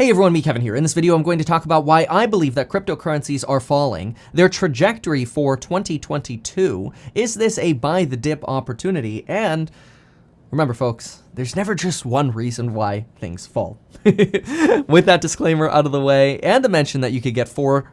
Hey everyone, me Kevin here. In this video, I'm going to talk about why I believe that cryptocurrencies are falling, their trajectory for 2022, is this a buy the dip opportunity, and remember folks, there's never just one reason why things fall. With that disclaimer out of the way, and to mention that you could get 5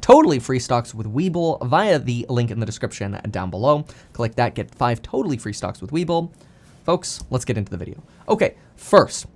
totally free stocks with Webull via the link in the description down below. Click that, get 5 totally free stocks with Webull. Folks, let's get into the video. Okay, first,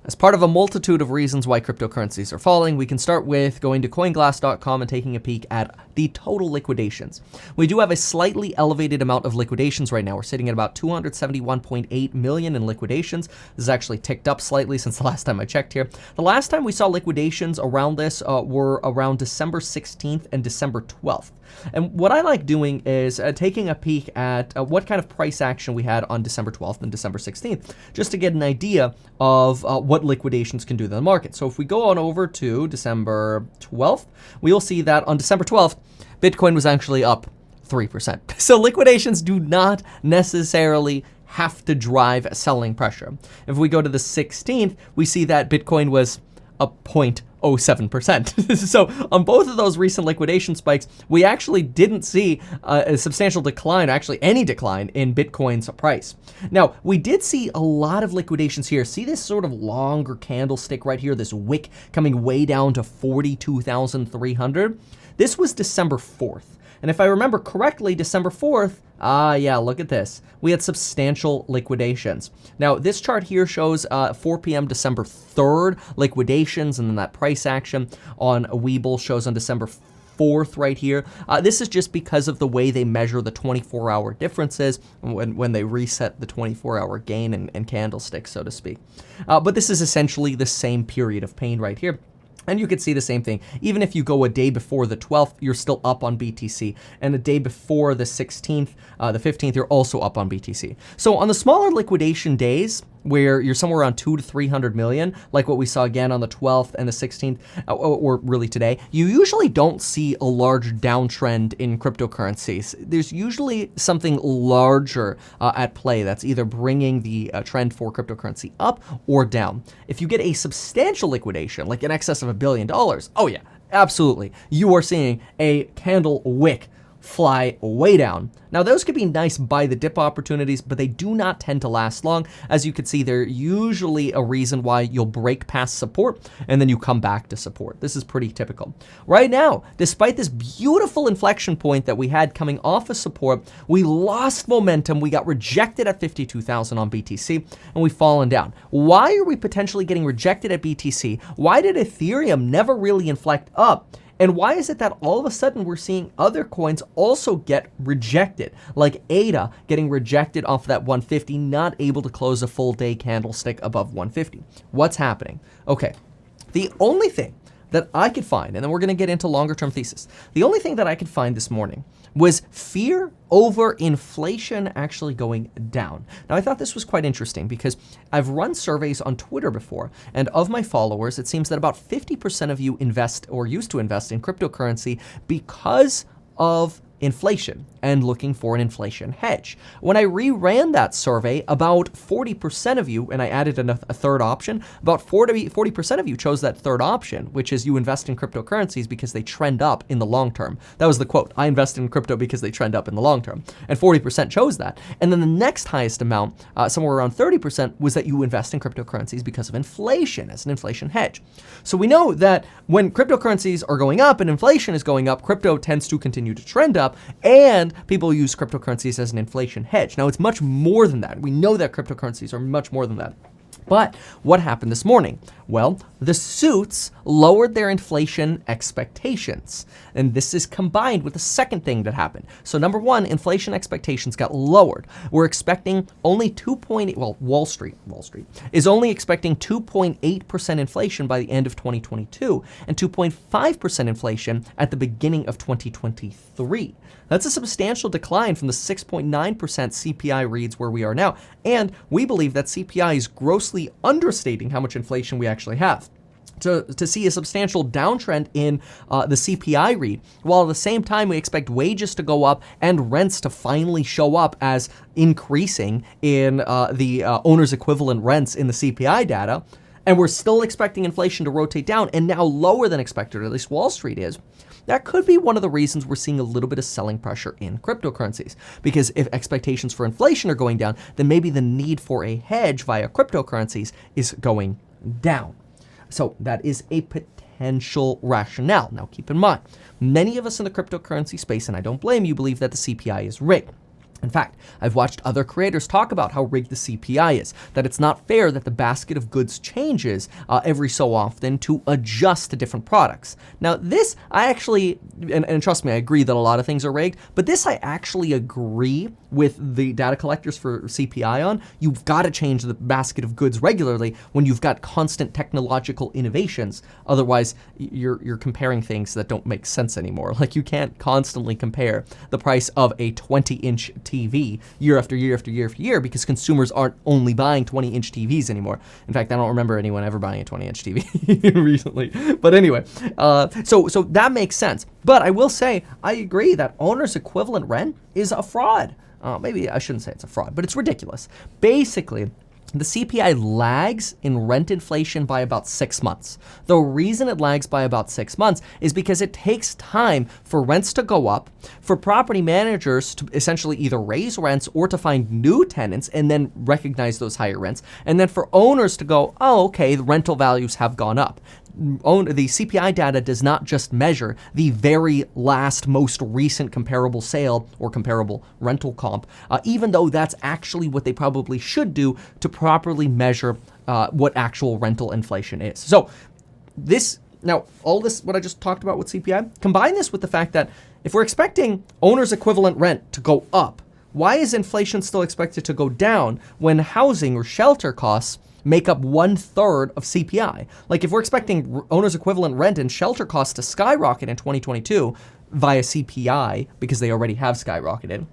as part of a multitude of reasons why cryptocurrencies are falling, we can start with going to coinglass.com and taking a peek at the total liquidations. We do have a slightly elevated amount of liquidations right now. We're sitting at about 271.8 million in liquidations. This has actually ticked up slightly since the last time I checked here. The last time we saw liquidations around this were around December 16th and December 12th. And what I like doing is taking a peek at what kind of price action we had on December 12th and December 16th, just to get an idea of what liquidations can do to the market. So if we go on over to December 12th, we'll see that on December 12th, Bitcoin was actually up 3%. So liquidations do not necessarily have to drive selling pressure. If we go to the 16th, we see that Bitcoin was up 0.07%. So on both of those recent liquidation spikes, we actually didn't see a substantial decline, actually any decline in Bitcoin's price. Now, we did see a lot of liquidations here. See this sort of longer candlestick right here, this wick coming way down to 42,300? This was December 4th. And if I remember correctly, December 4th, yeah, look at this. We had substantial liquidations. Now, this chart here shows 4 p.m. December 3rd liquidations, and then that price action on Webull shows on December 4th right here. This is just because of the way they measure the 24-hour differences when they reset the 24-hour gain and candlestick, so to speak. But this is essentially the same period of pain right here. And you can see the same thing. Even if you go a day before the 12th, you're still up on BTC. And a day before the 16th, the 15th, you're also up on BTC. So on the smaller liquidation days, where you're somewhere around 200 to 300 million, like what we saw again on the 12th and the 16th, or really today, you usually don't see a large downtrend in cryptocurrencies. There's usually something larger at play that's either bringing the trend for cryptocurrency up or down. If you get a substantial liquidation, like in excess of $1 billion, oh yeah, absolutely, you are seeing a candle wick fly way down. Now, those could be nice buy the dip opportunities, but they do not tend to last long. As you can see, they're usually a reason why you'll break past support and then you come back to support. This is pretty typical. Right now, despite this beautiful inflection point that we had coming off of support, we lost momentum. We got rejected at 52,000 on BTC and we've fallen down. Why are we potentially getting rejected at BTC? Why did Ethereum never really inflect up? And why is it that all of a sudden we're seeing other coins also get rejected, like ADA getting rejected off that 150, not able to close a full day candlestick above 150? What's happening? Okay, the only thing that I could find, and then we're going to get into longer term thesis, the only thing that I could find this morning was fear over inflation actually going down. Now, I thought this was quite interesting because I've run surveys on Twitter before, and of my followers, it seems that about 50% of you invest or used to invest in cryptocurrency because of inflation and looking for an inflation hedge. When I reran that survey, about 40% of you, and I added a third option, about 40% of you chose that third option, which is you invest in cryptocurrencies because they trend up in the long term. That was the quote, I invest in crypto because they trend up in the long term. And 40% chose that. And then the next highest amount, somewhere around 30%, was that you invest in cryptocurrencies because of inflation, as an inflation hedge. So we know that when cryptocurrencies are going up and inflation is going up, crypto tends to continue to trend up, and people use cryptocurrencies as an inflation hedge. Now, it's much more than that. We know that cryptocurrencies are much more than that. But what happened this morning? Well, the suits lowered their inflation expectations. And this is combined with the second thing that happened. So number one, inflation expectations got lowered. We're expecting only Wall Street is only expecting 2.8% inflation by the end of 2022 and 2.5% inflation at the beginning of 2023. That's a substantial decline from the 6.9% CPI reads where we are now. And we believe that CPI is grossly understating how much inflation we actually have. To see a substantial downtrend in the CPI read, while at the same time we expect wages to go up and rents to finally show up as increasing in the owner's equivalent rents in the CPI data. and we're still expecting inflation to rotate down and now lower than expected, or at least Wall Street is, that could be one of the reasons we're seeing a little bit of selling pressure in cryptocurrencies. Because if expectations for inflation are going down, then maybe the need for a hedge via cryptocurrencies is going down. So that is a potential rationale. Now keep in mind, many of us in the cryptocurrency space, and I don't blame you, believe that the CPI is rigged. In fact, I've watched other creators talk about how rigged the CPI is, that it's not fair that the basket of goods changes every so often to adjust to different products. Now this, I actually, and trust me, I agree that a lot of things are rigged, but this I actually agree with the data collectors for CPI on. You've got to change the basket of goods regularly when you've got constant technological innovations. Otherwise, you're comparing things that don't make sense anymore. Like you can't constantly compare the price of a 20-inch TV year after year after year after year because consumers aren't only buying 20-inch TVs anymore. In fact, I don't remember anyone ever buying a 20-inch TV recently. But anyway, so that makes sense. But I will say, I agree that owner's equivalent rent is a fraud. Maybe I shouldn't say it's a fraud, but it's ridiculous. Basically, the CPI lags in rent inflation by about 6 months. The reason it lags by about 6 months is because it takes time for rents to go up, for property managers to essentially either raise rents or to find new tenants and then recognize those higher rents, and then for owners to go, oh, okay, the rental values have gone up. The CPI data does not just measure the very last, most recent comparable sale or comparable rental comp, even though that's actually what they probably should do to properly measure what actual rental inflation is. So now, all this, what I just talked about with CPI, combine this with the fact that if we're expecting owner's equivalent rent to go up, why is inflation still expected to go down when housing or shelter costs make up 1/3 of CPI? Like if we're expecting owner's equivalent rent and shelter costs to skyrocket in 2022 via CPI because they already have skyrocketed,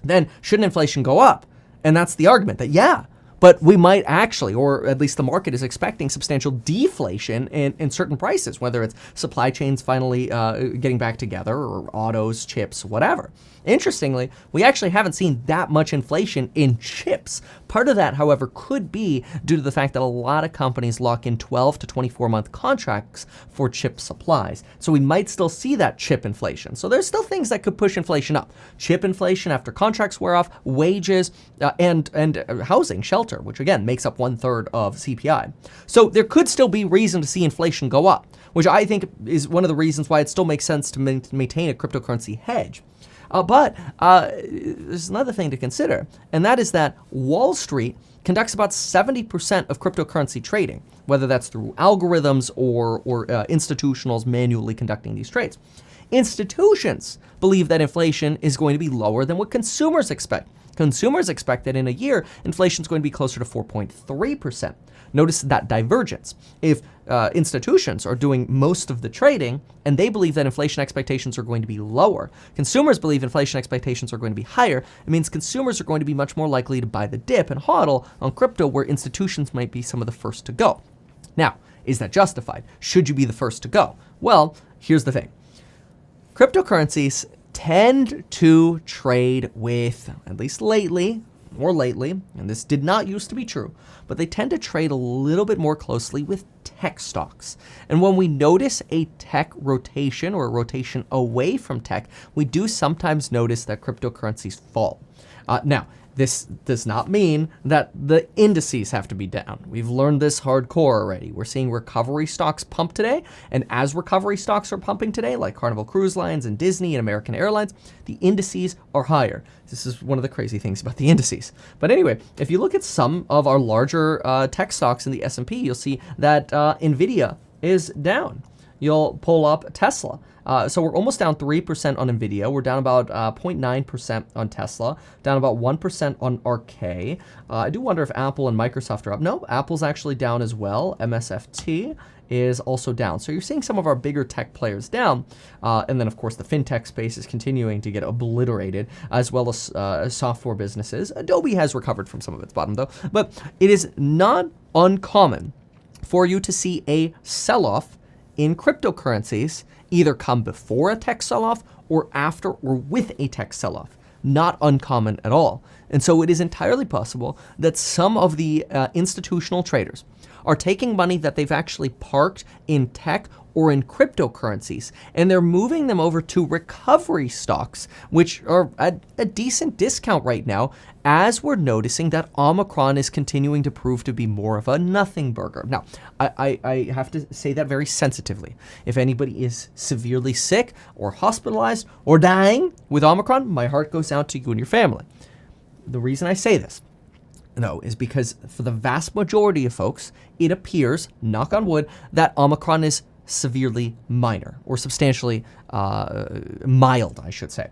then shouldn't inflation go up? And that's the argument that, yeah, but we might actually, or at least the market is expecting substantial deflation in certain prices, whether it's supply chains finally getting back together or autos, chips, whatever. Interestingly, we actually haven't seen that much inflation in chips. Part of that, however, could be due to the fact that a lot of companies lock in 12 to 24-month contracts for chip supplies. So we might still see that chip inflation. So there's still things that could push inflation up. Chip inflation after contracts wear off, wages, and housing, shelter, which again makes up 1/3 of CPI. So there could still be reason to see inflation go up, which I think is one of the reasons why it still makes sense to maintain a cryptocurrency hedge. But there's another thing to consider, and that is that Wall Street conducts about 70% of cryptocurrency trading, whether that's through algorithms or institutionals manually conducting these trades. Institutions believe that inflation is going to be lower than what consumers expect. Consumers expect that in a year, inflation is going to be closer to 4.3%. Notice that divergence. If institutions are doing most of the trading and they believe that inflation expectations are going to be lower, consumers believe inflation expectations are going to be higher, it means consumers are going to be much more likely to buy the dip and hodl on crypto where institutions might be some of the first to go. Now, is that justified? Should you be the first to go? Well, here's the thing. Cryptocurrencies tend to trade with, at least more lately, and this did not used to be true, but they tend to trade a little bit more closely with tech stocks. And when we notice a tech rotation or a rotation away from tech, we do sometimes notice that cryptocurrencies fall. Now, this does not mean that the indices have to be down. We've learned this hardcore already. We're seeing recovery stocks pump today, and as recovery stocks are pumping today, like Carnival Cruise Lines and Disney and American Airlines, the indices are higher. This is one of the crazy things about the indices. But anyway, if you look at some of our larger tech stocks in the S&P, you'll see that NVIDIA is down. You'll pull up Tesla. So we're almost down 3% on NVIDIA. We're down about 0.9% on Tesla, down about 1% on RK. I do wonder if Apple and Microsoft are up. No, Apple's actually down as well. MSFT is also down. So you're seeing some of our bigger tech players down. And then, of course, the fintech space is continuing to get obliterated, as well as software businesses. Adobe has recovered from some of its bottom, though. But it is not uncommon for you to see a sell-off in cryptocurrencies either come before a tech sell-off or after or with a tech sell-off. Not uncommon at all. And so it is entirely possible that some of the institutional traders are taking money that they've actually parked in tech or in cryptocurrencies, and they're moving them over to recovery stocks, which are at a decent discount right now, as we're noticing that Omicron is continuing to prove to be more of a nothing burger. Now, I have to say that very sensitively. If anybody is severely sick or hospitalized or dying with Omicron, my heart goes out to you and your family. The reason I say this, though, is because for the vast majority of folks, it appears, knock on wood, that Omicron is severely minor or substantially mild, I should say.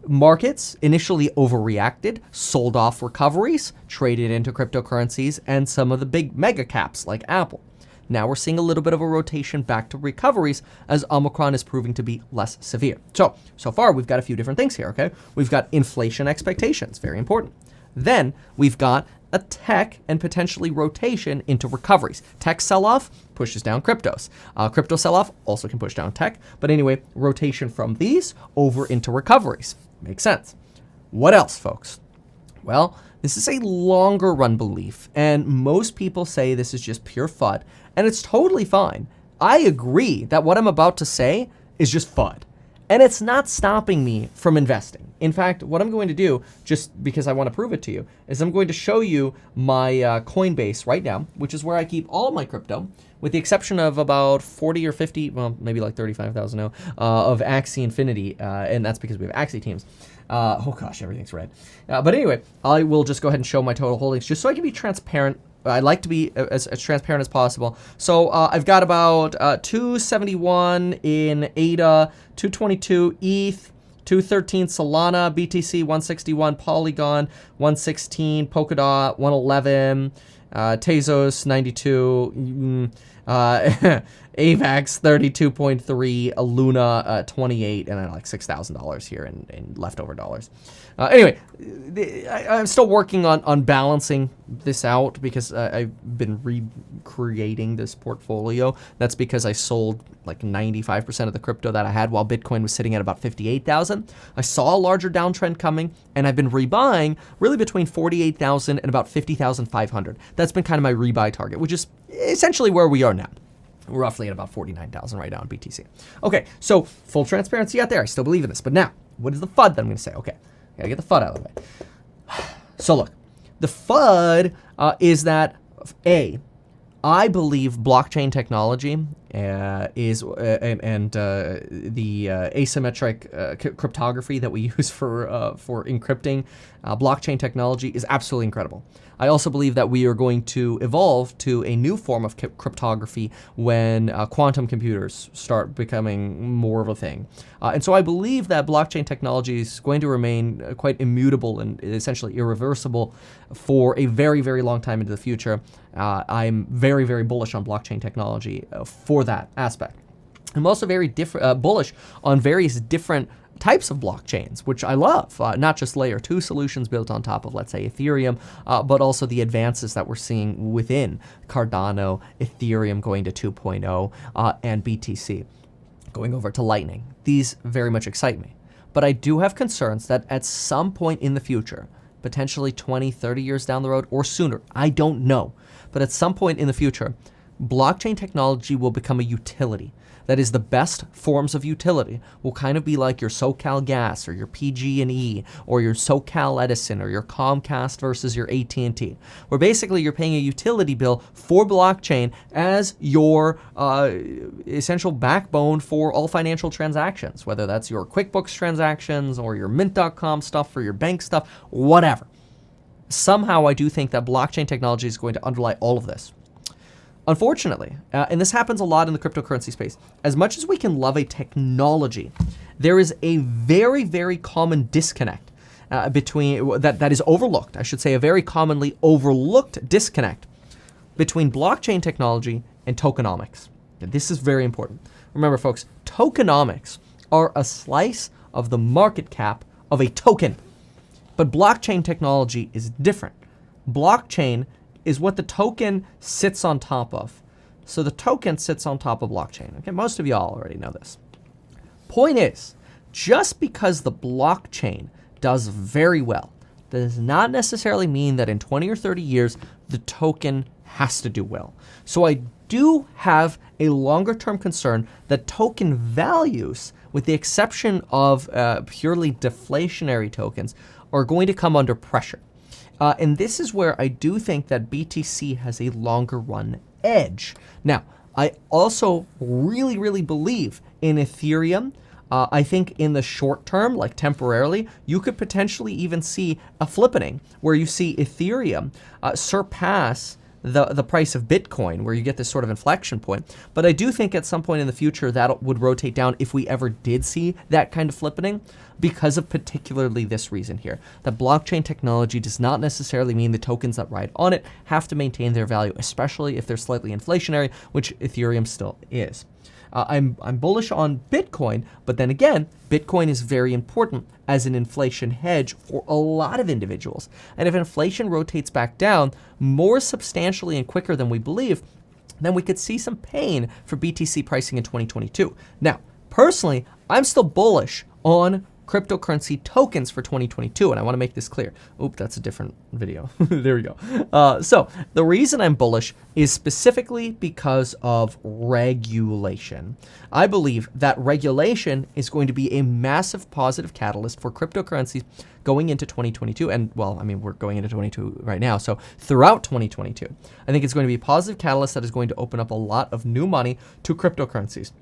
Markets initially overreacted, sold off recoveries, traded into cryptocurrencies, and some of the big mega caps like Apple. Now we're seeing a little bit of a rotation back to recoveries as Omicron is proving to be less severe. So far we've got a few different things here, okay? We've got inflation expectations, very important. Then we've got a tech and potentially rotation into recoveries. Tech sell-off pushes down cryptos. Crypto sell-off also can push down tech. But anyway, rotation from these over into recoveries. Makes sense. What else, folks? Well, this is a longer run belief, and most people say this is just pure FUD, and it's totally fine. I agree that what I'm about to say is just FUD. And it's not stopping me from investing. In fact, what I'm going to do, just because I want to prove it to you, is I'm going to show you my Coinbase right now, which is where I keep all of my crypto, with the exception of about 40 or 50, well, maybe like 35,000 now, of Axie Infinity, and that's because we have Axie teams. Oh gosh, everything's red. But anyway, I will just go ahead and show my total holdings, just so I can be transparent. I like to be as transparent as possible. So I've got about 271 in ADA, 222 ETH, 213 Solana, BTC 161, Polygon 116, Polkadot 111, Tezos 92, AVAX 32.3, Luna 28, and then like $6,000 here in leftover dollars. Anyway, I'm still working on balancing this out because I've been recreating this portfolio. That's because I sold like 95% of the crypto that I had while Bitcoin was sitting at about 58,000. I saw a larger downtrend coming, and I've been rebuying really between 48,000 and about 50,500. That's been kind of my rebuy target, which is essentially where we are now. We're roughly at about 49,000 right now in BTC. Okay, so full transparency out there. I still believe in this. But now, what is the FUD that I'm going to say? Okay, gotta get the FUD out of the way. So look, the FUD is that, A, I believe blockchain technology is and the asymmetric cryptography that we use for encrypting blockchain technology is absolutely incredible. I also believe that we are going to evolve to a new form of cryptography when quantum computers start becoming more of a thing. And so I believe that blockchain technology is going to remain quite immutable and essentially irreversible for a very, very long time into the future. I'm very, very bullish on blockchain technology for that aspect. I'm also very bullish on various different types of blockchains, which I love, not just layer 2 solutions built on top of, let's say, Ethereum, but also the advances that we're seeing within Cardano, Ethereum going to 2.0, and BTC going over to Lightning. These very much excite me. But I do have concerns that at some point in the future, potentially 20, 30 years down the road or sooner, I don't know, but at some point in the future, blockchain technology will become a utility. That is, the best forms of utility will kind of be like your SoCal Gas or your PG&E or your SoCal Edison or your Comcast versus your AT&T, where basically you're paying a utility bill for blockchain as your essential backbone for all financial transactions, whether that's your QuickBooks transactions or your Mint.com stuff or your bank stuff, whatever. Somehow I do think that blockchain technology is going to underlie all of this. Unfortunately, and this happens a lot in the cryptocurrency space, as much as we can love a technology, there is a very, very common disconnect between that is overlooked. I should say a very commonly overlooked disconnect between blockchain technology and tokenomics. And this is very important. Remember, folks, tokenomics are a slice of the market cap of a token, but blockchain technology is different. Blockchain is what the token sits on top of. So the token sits on top of blockchain. Okay, most of y'all already know this. Point is, just because the blockchain does very well, does not necessarily mean that in 20 or 30 years, the token has to do well. So I do have a longer term concern that token values, with the exception of purely deflationary tokens, are going to come under pressure. And this is where I do think that BTC has a longer run edge. Now, I also really believe in Ethereum. I think in the short term, like temporarily, you could potentially even see a flippening where you see Ethereum surpass the price of Bitcoin, where you get this sort of inflection point. But I do think at some point in the future that would rotate down if we ever did see that kind of flippening, because of particularly this reason here, that blockchain technology does not necessarily mean the tokens that ride on it have to maintain their value, especially if they're slightly inflationary, which Ethereum still is. I'm bullish on Bitcoin, but then again, Bitcoin is very important as an inflation hedge for a lot of individuals. And if inflation rotates back down more substantially and quicker than we believe, then we could see some pain for BTC pricing in 2022. Now, personally, I'm still bullish on cryptocurrency tokens for 2022, and I want to make this clear. Oop, that's a different video. There we go. So the reason I'm bullish is specifically because of regulation. I believe that regulation is going to be a massive positive catalyst for cryptocurrencies going into 2022, and well, I mean, we're going into 2022 right now, so throughout 2022. I think it's going to be a positive catalyst that is going to open up a lot of new money to cryptocurrencies.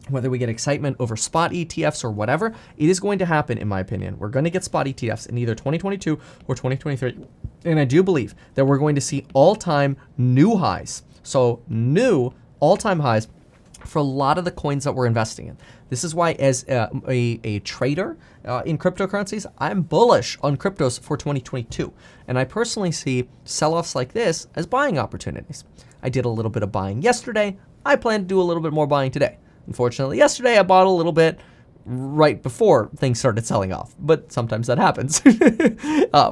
Whether we get excitement over spot ETFs or whatever, it is going to happen, in my opinion. We're going to get spot ETFs in either 2022 or 2023. And I do believe that we're going to see all-time new highs. So new all-time highs for a lot of the coins that we're investing in. This is why, as a trader in cryptocurrencies, I'm bullish on cryptos for 2022. And I personally see sell-offs like this as buying opportunities. I did a little bit of buying yesterday. I plan to do a little bit more buying today. Unfortunately, yesterday I bought a little bit right before things started selling off, but sometimes that happens.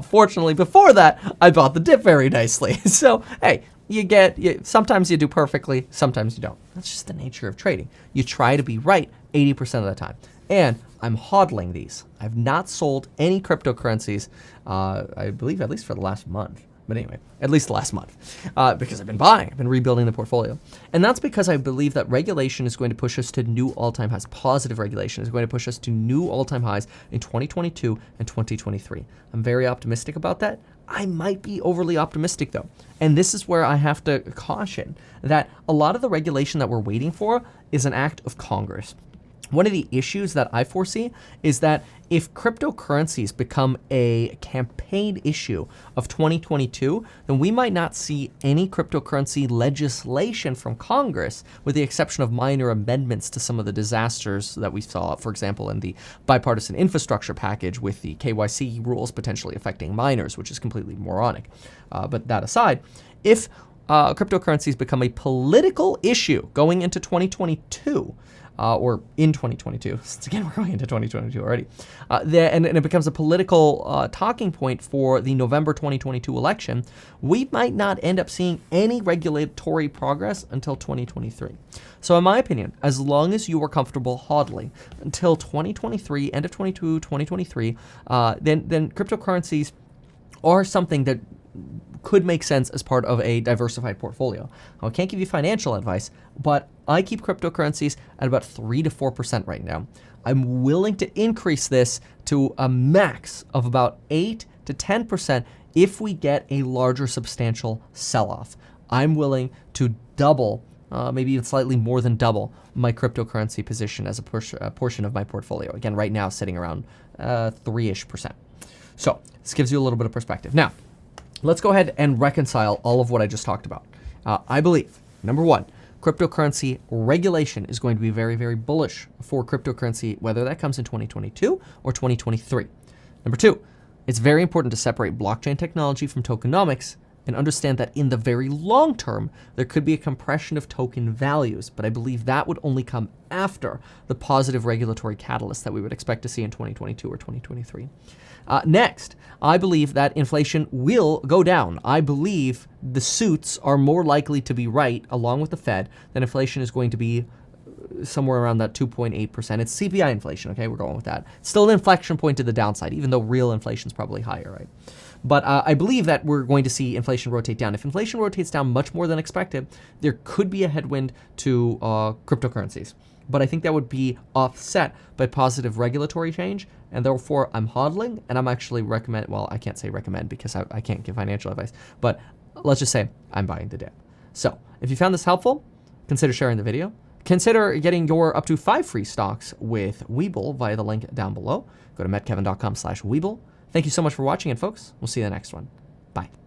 Fortunately, before that, I bought the dip very nicely. So, hey, sometimes you do perfectly, sometimes you don't. That's just the nature of trading. You try to be right 80% of the time. And I'm hodling these. I've not sold any cryptocurrencies, I believe, at least for the last month. But anyway, at least last month, because I've been buying, I've been rebuilding the portfolio. And that's because I believe that regulation is going to push us to new all-time highs. Positive regulation is going to push us to new all-time highs in 2022 and 2023. I'm very optimistic about that. I might be overly optimistic though. And this is where I have to caution that a lot of the regulation that we're waiting for is an act of Congress. One of the issues that I foresee is that if cryptocurrencies become a campaign issue of 2022, then we might not see any cryptocurrency legislation from Congress, with the exception of minor amendments to some of the disasters that we saw, for example, in the bipartisan infrastructure package with the KYC rules potentially affecting miners, which is completely moronic. But that aside, if cryptocurrencies become a political issue going into 2022, or in 2022, since again we're going into 2022 already, and it becomes a political talking point for the November 2022 election, we might not end up seeing any regulatory progress until 2023. So in my opinion, as long as you are comfortable hodling until 2023, end of 2022, 2023, then cryptocurrencies are something that could make sense as part of a diversified portfolio. Now, I can't give you financial advice, but I keep cryptocurrencies at about 3 to 4% right now. I'm willing to increase this to a max of about 8 to 10% if we get a larger substantial sell-off. I'm willing to double, maybe even slightly more than double, my cryptocurrency position as a portion of my portfolio. Again, right now sitting around 3-ish%. So this gives you a little bit of perspective. Now, let's go ahead and reconcile all of what I just talked about. I believe, number one, cryptocurrency regulation is going to be very, very bullish for cryptocurrency, whether that comes in 2022 or 2023. Number two, it's very important to separate blockchain technology from tokenomics and understand that in the very long term, there could be a compression of token values, but I believe that would only come after the positive regulatory catalyst that we would expect to see in 2022 or 2023. Next, I believe that inflation will go down. I believe the suits are more likely to be right, along with the Fed, that inflation is going to be somewhere around that 2.8%. It's CPI inflation, okay? We're going with that. Still an inflection point to the downside, even though real inflation is probably higher, right? But I believe that we're going to see inflation rotate down. If inflation rotates down much more than expected, there could be a headwind to cryptocurrencies. But I think that would be offset by positive regulatory change, and therefore I'm hodling, and I'm actually well, I can't say recommend because I can't give financial advice, but let's just say I'm buying the dip. So if you found this helpful, consider sharing the video. Consider getting your up to 5 free stocks with Webull via the link down below. Go to metkevin.com/Webull. Thank you so much for watching, and folks, we'll see you in the next one. Bye.